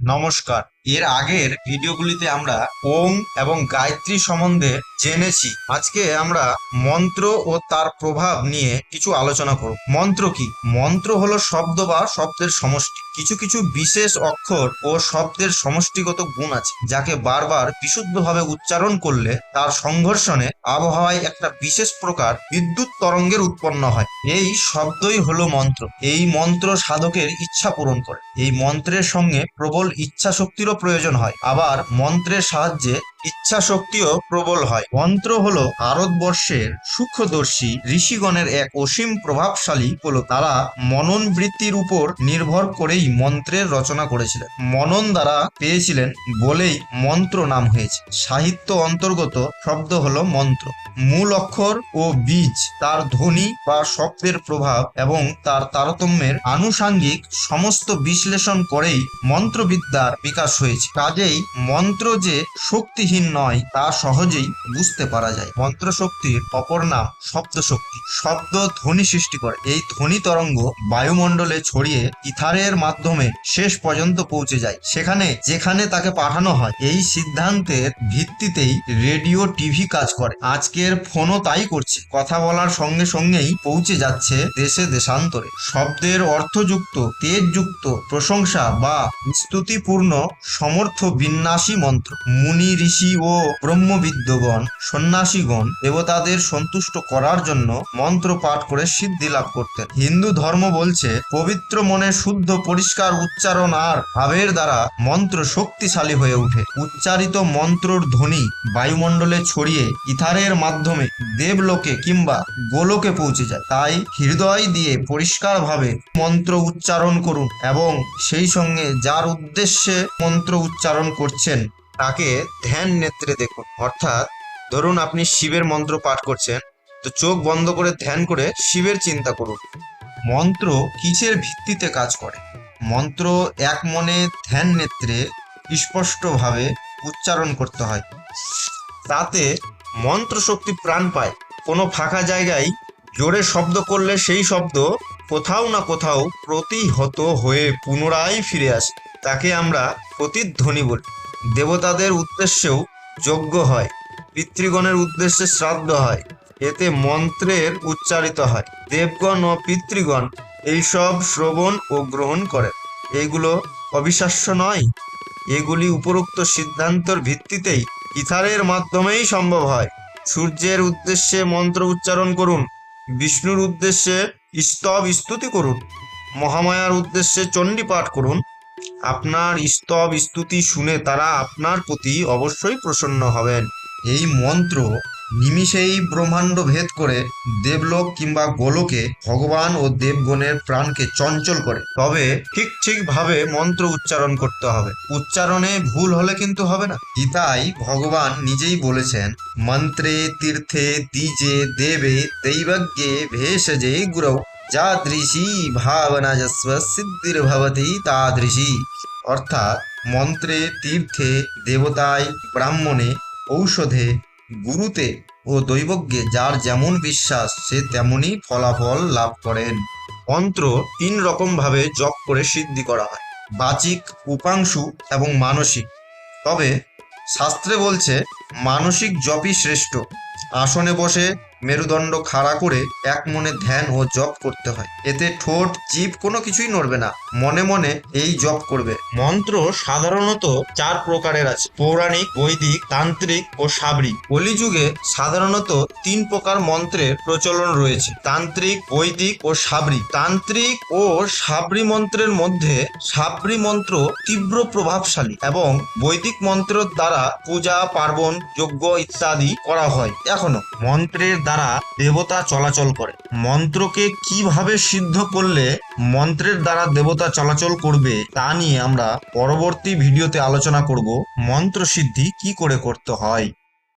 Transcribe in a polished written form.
নমস্কার। এর আগের ভিডিওগুলিতে আমরা ওম এবং গায়ত্রী সম্বন্ধে জেনেছি। আজকে আমরা মন্ত্র ও তার প্রভাব নিয়ে কিছু আলোচনা করব। মন্ত্র কি? মন্ত্র হলো শব্দ বা শব্দের সমষ্টি। কিছু কিছু বিশেষ অক্ষর ও শব্দের সমষ্টিগত গুণ আছে, যাকে বারবার বিশুদ্ধভাবে উচ্চারণ করলে তার সংঘর্ষণে আবহাওয়ায় একটা বিশেষ প্রকার বিদ্যুৎ তরঙ্গের উৎপন্ন হয়। এই শব্দই হলো মন্ত্র। এই মন্ত্র সাধকের ইচ্ছা পূরণ করে। এই মন্ত্রের সঙ্গে প্রবল ইচ্ছা শক্তিরও প্রয়োজন হয়, আবার মন্ত্রের সাহায্যে ইচ্ছা শক্তিও প্রবল হয়। মন্ত্র হলো ভারতবর্ষের সূক্ষ্মদর্শী ঋষিগণের এক অসীম প্রভাবশালী হলো। তারা মনন বৃত্তির উপর নির্ভর করেই মন্ত্রের রচনা করেছিলেন। মনন দ্বারা পেয়েছিলেন বলেই মন্ত্র নাম হয়েছে। সাহিত্য অন্তর্গত শব্দ হলো মন্ত্র। মূল অক্ষর ও বীজ, তার ধ্বনি বা শব্দের প্রভাব এবং তার তারতম্যের আনুষাঙ্গিক সমস্ত বিশ্লেষণ করেই মন্ত্রবিদ্যার বিকাশ হয়েছে। কাজেই মন্ত্র যে শক্তিহীন নয় তা সহজেই বুঝতে পারা যায়। মন্ত্র শক্তির অপর নাম শব্দ শক্তি। শব্দ ধ্বনি সৃষ্টি করে। এই ধ্বনি তরঙ্গ বায়ুমণ্ডলে ছড়িয়ে ইথারের মাধ্যমে শেষ পর্যন্ত পৌঁছে যায়, সেখানে যেখানে তাকে পাঠানো হয়। এই সিদ্ধান্তের ভিত্তিতেই রেডিও, টিভি কাজ করে। আজকের ফোনও তাই করছে। কথা বলার সঙ্গে সঙ্গেই পৌঁছে যাচ্ছে দেশে দেশান্তরে। শব্দের অর্থযুক্ত, তেজযুক্ত, প্রশংসা বা স্তুতিপূর্ণ সমর্থ বিন্যাসী মন্ত্র। মুনি, ঋষি ও ব্রহ্মবিদ্যগণ, সন্ন্যাসীগণ দেবতাদের সন্তুষ্ট করার জন্য মন্ত্র পাঠ করে সিদ্ধি লাভ করতেন। হিন্দু ধর্ম বলছে পবিত্র মনে শুদ্ধ পরিষ্কার উচ্চারণ আর ভাবের দ্বারা মন্ত্র শক্তিশালী হয়ে ওঠে। উচ্চারিত মন্ত্রর ধ্বনি বায়ুমণ্ডলে ছড়িয়ে ইথারের মাধ্যমে দেবলোকে কিংবা গোলোকে পৌঁছে যায়। তাই হৃদয় দিয়ে পরিষ্কারভাবে মন্ত্র উচ্চারণ করুন এবং সেই সঙ্গে যার উদ্দেশ্যে মন্ত্র উচ্চারণ করছেন তাকে ধ্যান নেত্রে দেখুন। অর্থাৎ ধরুন আপনি শিবের মন্ত্র পাঠ করছেন, তো চোখ বন্ধ করে ধ্যান করে শিবের চিন্তা করুন। মন্ত্র কিসের ভিত্তিতে কাজ করে? মন্ত্র এক মনে ধ্যান নেত্রে স্পষ্টভাবে উচ্চারণ করতে হয়। তাতে মন্ত্র শক্তি প্রাণ পায়। কোনো ফাঁকা জায়গায় জোরে শব্দ করলে সেই শব্দ কোথাও না কোথাও প্রতিহত হয়ে পুনরায় ফিরে আসে। তাকে আমরা প্রতিধ্বনি বলি। দেবতাদের উদ্দেশ্যেও যজ্ঞ হয়, পিতৃগণের উদ্দেশ্যে শ্রাদ্ধ হয়, এতে মন্ত্রের উচ্চারিত হয়। দেবগণ ও পিতৃগণ এইসব শ্রবণ ও গ্রহণ করে। এগুলো অবিশ্বাস্য নয়। এগুলি উপরোক্ত সিদ্ধান্তের ভিত্তিতেই ইথারের মাধ্যমেই সম্ভব হয়। সূর্যের উদ্দেশ্যে মন্ত্র উচ্চারণ করুন, বিষ্ণুর উদ্দেশ্যে স্তব স্তুতি করুন, মহামায়ার উদ্দেশ্যে চণ্ডী পাঠ করুন। আপনার স্তব স্তুতি শুনে তারা আপনার প্রতি অবশ্যই প্রসন্ন হবেন। এই মন্ত্র নিমিষেই ব্রহ্মাণ্ড ভেদ করে দেবলোক কিংবা গোলকে ভগবান ও দেবগণের প্রাণকে চঞ্চল করে। তবে ঠিকভাবে মন্ত্র উচ্চারণ করতে হবে। উচ্চারণে ভুল হলে কিন্তু হবে না। গীতায় ভগবান নিজেই বলেছেন, মন্ত্রে তীর্থে দ্বিজে দেবে দৈবজ্ঞে ভেষজে গুরৌ যাদৃশী ভাবনা যস্ব সিদ্ধির্ভবতি তাদৃশী। অর্থাৎ মন্ত্রে, তীর্থে, দেবতায়, ব্রাহ্মণে, ঔষধে, গুরুতে ও দৈবজ্ঞে যার যেমন বিশ্বাস সে তেমনই ফলাফল লাভ করেন। মন্ত্র 3 রকম ভাবে জপ করে সিদ্ধি করা হয়: বাচিক, উপাংশু এবং মানসিক। তবে শাস্ত্রে বলছে মানসিক জপই শ্রেষ্ঠ। আসনে বসে মেরুদণ্ড খাড়া করে এক মনে ধ্যান ও জপ করতে হয়। এতে ঠোঁট, জিভ কোনো কিছুই নড়বে না। মনে মনে এই জপ করবে। মন্ত্র সাধারণত 4 প্রকারের আছে: পৌরাণিক, বৈদিক, তান্ত্রিক ও সাবরি। কলিযুগে সাধারণত 3 প্রকার মন্ত্রের প্রচলন রয়েছে: তান্ত্রিক, বৈদিক ও সাবরি। তান্ত্রিক ও সাবরি মন্ত্রের মধ্যে সাবরি মন্ত্র তীব্র প্রভাবশালী এবং বৈদিক মন্ত্রের দ্বারা পূজা, পার্বণ, যজ্ঞ ইত্যাদি করা হয়। এখনো মন্ত্রের দ্বারা দেবতা চলাচল করে। মন্ত্রকে কিভাবে সিদ্ধ করলে মন্ত্রের দ্বারা দেবতা চলাচল করবে তা নিয়ে আমরা পরবর্তী ভিডিওতে আলোচনা করব। মন্ত্র সিদ্ধি কি করে করতে হয়।